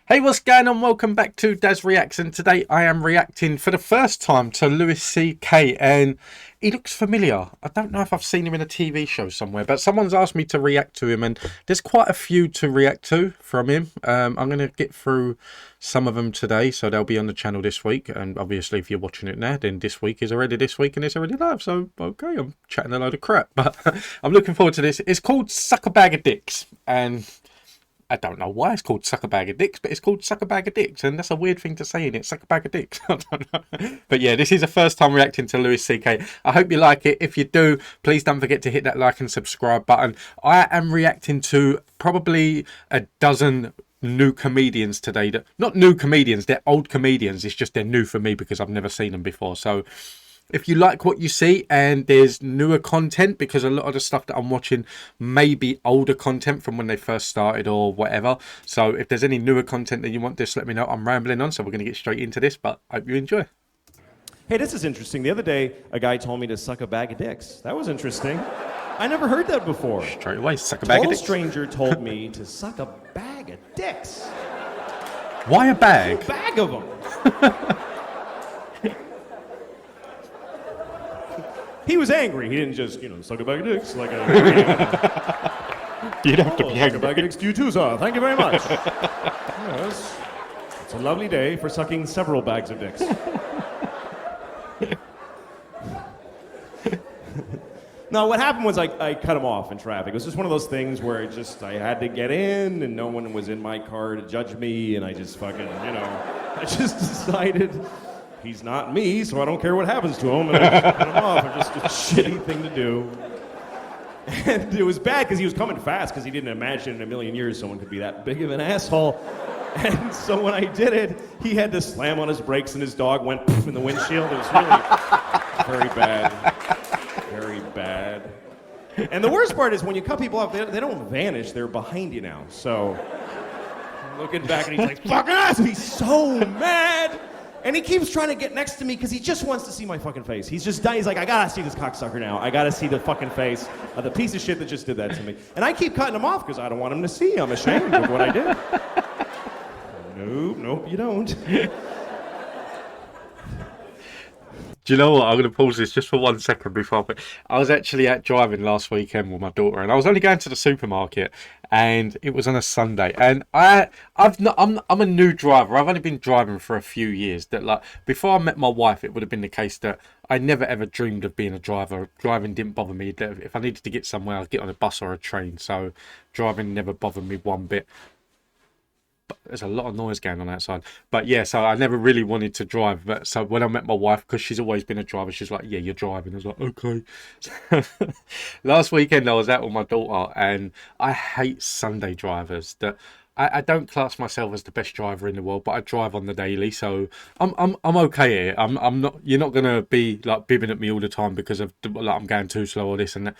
Hey, what's going on? Welcome back to Daz Reacts, and today I am reacting for the first time to Louis C.K. and he looks familiar. I don't know if I've seen him in a TV show somewhere, but someone's asked me to react to him, and there's quite a few to react to from him. I'm going to get through some of them today, so they'll be on the channel this week, and obviously if you're watching it now, then this week is already this week and it's already live, so okay, I'm chatting a load of crap, but I'm looking forward to this. It's called Suck a Bag of Dicks, and I don't know why it's called Suck a Bag of Dicks, but it's called Suck a Bag of Dicks, and that's a weird thing to say in it, Suck a Bag of Dicks. I don't know. But yeah, this is the first time reacting to Louis C.K. I hope you like it. If you do, please don't forget to hit that like and subscribe button. I am reacting to probably a dozen new comedians today. Not new comedians, they're old comedians. It's just they're new for me because I've never seen them before. So if you like what you see and there's newer content, because a lot of the stuff that I'm watching may be older content from when they first started or whatever. So if there's any newer content that you want, just let me know. I'm rambling on, so we're going to get straight into this, but I hope you enjoy. Hey, this is interesting. The other day, a guy told me to suck a bag of dicks. That was interesting. I never heard that before. Straight away, suck a bag of dicks. A stranger told me to suck a bag of dicks. Why a bag? A bag of them. He was angry. He didn't just, suck a bag of dicks like a... You'd have to be suck angry. a bag of dicks to you too, sir. Thank you very much. Yes. It's a lovely day for sucking several bags of dicks. No, what happened was I cut him off in traffic. It was just one of those things where I had to get in and no one was in my car to judge me, and I just fucking, I just decided he's not me, so I don't care what happens to him, and I just cut him off. It's just a shitty thing to do. And it was bad because he was coming fast because he didn't imagine in a million years someone could be that big of an asshole. And so when I did it, he had to slam on his brakes and his dog went poof in the windshield. It was really very bad. Very bad. And the worst part is when you cut people off, they don't vanish. They're behind you now. So I'm looking back and he's like, fucking ass! He's so mad! And he keeps trying to get next to me because he just wants to see my fucking face. He's just dying. He's like, I gotta see this cocksucker now. I gotta see the fucking face of the piece of shit that just did that to me. And I keep cutting him off because I don't want him to see. I'm ashamed of what I did. Nope, you don't. Do you know what? I'm going to pause this just for 1 second before I was actually out driving last weekend with my daughter, and I was only going to the supermarket, and it was on a Sunday. And I'm a new driver. I've only been driving for a few years. That, like, before I met my wife, it would have been the case that I never ever dreamed of being a driver. Driving didn't bother me. If I needed to get somewhere, I'd get on a bus or a train. So driving never bothered me one bit. There's a lot of noise going on outside, but yeah, so I never really wanted to drive. But so when I met my wife, because she's always been a driver, she's like, yeah, you're driving. I was like, okay. Last weekend I was out with my daughter, and I hate Sunday drivers. That I don't class myself as the best driver in the world, but I drive on the daily, so I'm okay here. I'm not. You're not gonna be like bibbing at me all the time because of like I'm going too slow or this and that.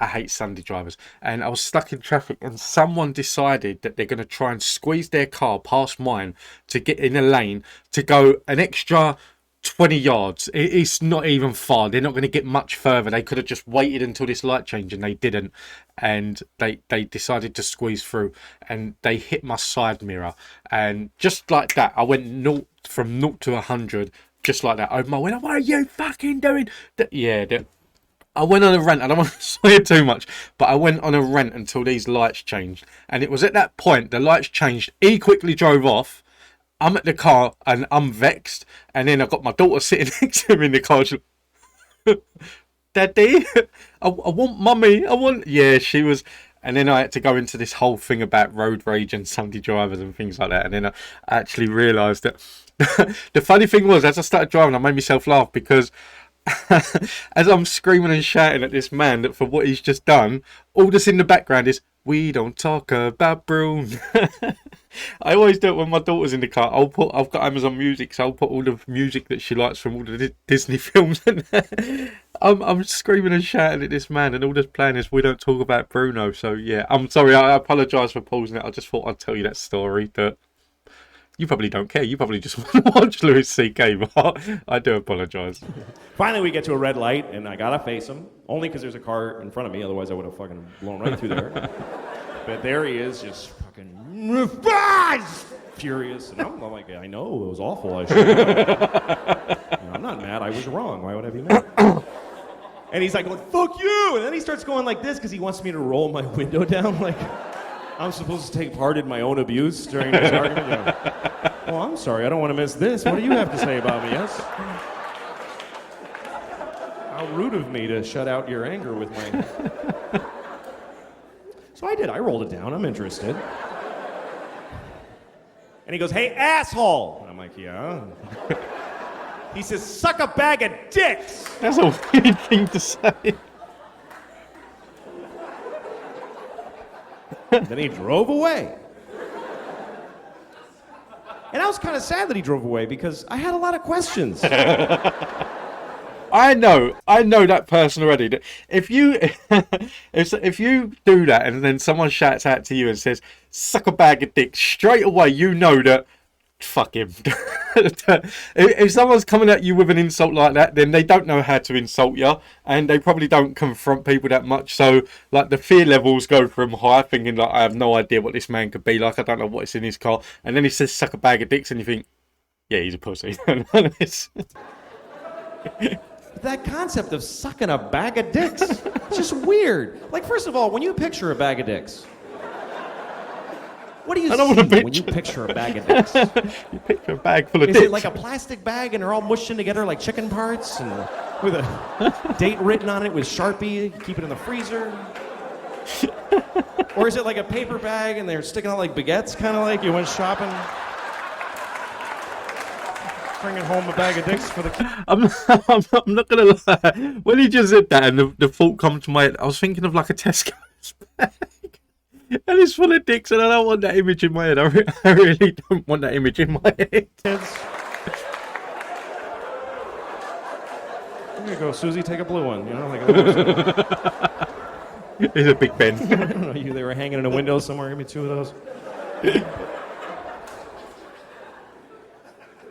I hate Sunday drivers. And I was stuck in traffic, and someone decided that they're going to try and squeeze their car past mine to get in a lane to go an extra 20 yards. It's not even far. They're not going to get much further. They could have just waited until this light changed, and they didn't. And they decided to squeeze through, and they hit my side mirror. And just like that, I went from 0 to 100 just like that over my window. What are you fucking doing? I went on a rant. I don't want to say too much, but I went on a rant until these lights changed. And it was at that point, the lights changed. He quickly drove off. I'm at the car and I'm vexed. And then I've got my daughter sitting next to him in the car. She's like, Daddy, I want mummy. Yeah, she was. And then I had to go into this whole thing about road rage and Sunday drivers and things like that. And then I actually realised that the funny thing was, as I started driving, I made myself laugh because as I'm screaming and shouting at this man that for what he's just done, all that's in the background is, we don't talk about Brune. I always do it when my daughter's in the car. I've got Amazon Music, so I'll put all the music that she likes from all the Disney films. I'm screaming and shouting at this man, and all that's playing is, we don't talk about Bruno. So yeah, I'm sorry. I apologise for pausing it. I just thought I'd tell you that story. That you probably don't care. You probably just want to watch Louis C.K., but I do apologise. Finally, we get to a red light, and I gotta face him. Only because there's a car in front of me, otherwise I would have fucking blown right through there. But there he is, just fucking furious. And I'm like, I know, it was awful. I should I'm not mad. I was wrong. Why would I be mad? And he's like, going, fuck you. And then he starts going like this because he wants me to roll my window down. Like, I'm supposed to take part in my own abuse during this argument. Well, I'm sorry. I don't want to miss this. What do you have to say about me? Yes? How rude of me to shut out your anger with my... So I did. I rolled it down. I'm interested. And he goes, hey, asshole. And I'm like, yeah. He says, suck a bag of dicks. That's a weird thing to say. Then he drove away. And I was kind of sad that he drove away because I had a lot of questions. I know that person already. If you if you do that and then someone shouts out to you and says "suck a bag of dicks," straight away you know that fuck him. If someone's coming at you with an insult like that, then they don't know how to insult you, and they probably don't confront people that much. So like the fear levels go from high, thinking like I have no idea what this man could be like. I don't know what's in his car, and then he says "suck a bag of dicks," and you think, yeah, he's a pussy. That concept of sucking a bag of dicks, it's just weird. Like, first of all, when you picture a bag of dicks, what do you see when you picture a bag of dicks? You picture a bag full of dicks. dicks. Is it like a plastic bag and they're all mushed in together like chicken parts and with a date written on it with Sharpie, keep it in the freezer? Or is it like a paper bag and they're sticking out like baguettes, kind of like you went shopping? Bringing home a bag of dicks for the kids. I'm not gonna lie. When he just said that and the thought come to my head, I was thinking of like a Tesco's bag. And it's full of dicks and I don't want that image in my head. I really don't want that image in my head. There you go, Susie, take a blue one. You know, like It's a Big Ben. I don't know, they were hanging in a window somewhere. Give me 2 of those.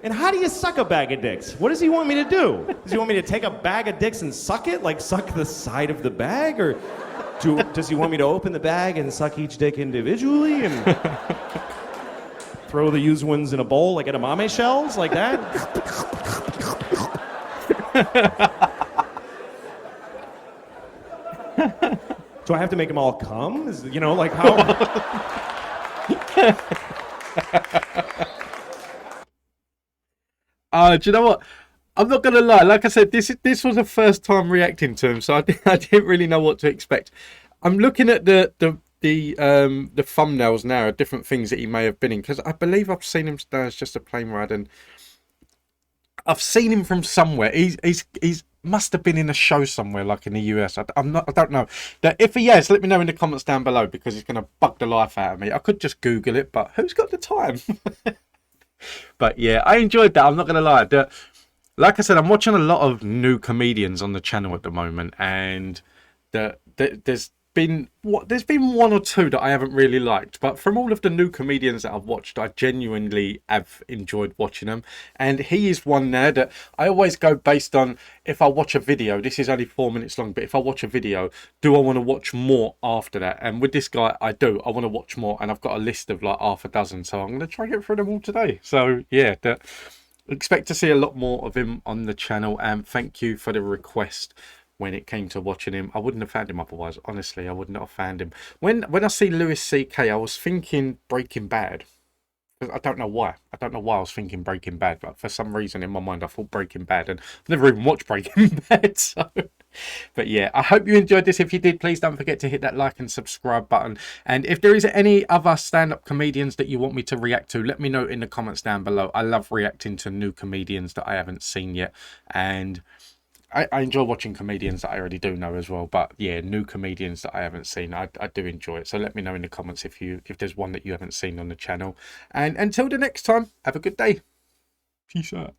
And how do you suck a bag of dicks? What does he want me to do? Does he want me to take a bag of dicks and suck it? Like suck the side of the bag? Or does he want me to open the bag and suck each dick individually and throw the used ones in a bowl like edamame shells? Like that? Do I have to make them all come? Like how... Do you know what? I'm not gonna lie. Like I said, this was the first time reacting to him, so I didn't really know what to expect. I'm looking at the thumbnails now, of different things that he may have been in, because I believe I've seen him as just a plane ride, and I've seen him from somewhere. He's must have been in a show somewhere, like in the US. I don't know. That if he has, let me know in the comments down below, because it's gonna bug the life out of me. I could just Google it, but who's got the time? But yeah, I enjoyed that. I'm not gonna lie. Like I said, I'm watching a lot of new comedians on the channel at the moment, and there's been 1 or 2 that I haven't really liked. But from all of the new comedians that I've watched, I genuinely have enjoyed watching them. And he is one there that I always go based on, if I watch a video, this is only 4 minutes long, but if I watch a video, do I want to watch more after that? And with this guy, I do. I want to watch more, and I've got a list of like half a dozen, so I'm going to try and get through them all today. So yeah, expect to see a lot more of him on the channel, and thank you for the request. When it came to watching him, I wouldn't have found him otherwise. Honestly, I would not have found him. When I see Louis C.K., I was thinking Breaking Bad. I don't know why. I don't know why I was thinking Breaking Bad, but for some reason in my mind I thought Breaking Bad, and I've never even watched Breaking Bad. So, but yeah, I hope you enjoyed this. If you did, please don't forget to hit that like and subscribe button. And if there is any other stand-up comedians that you want me to react to, let me know in the comments down below. I love reacting to new comedians that I haven't seen yet, and I enjoy watching comedians that I already do know as well, but yeah, new comedians that I haven't seen, I do enjoy it. So let me know in the comments if there's one that you haven't seen on the channel. And until the next time, have a good day. Peace out.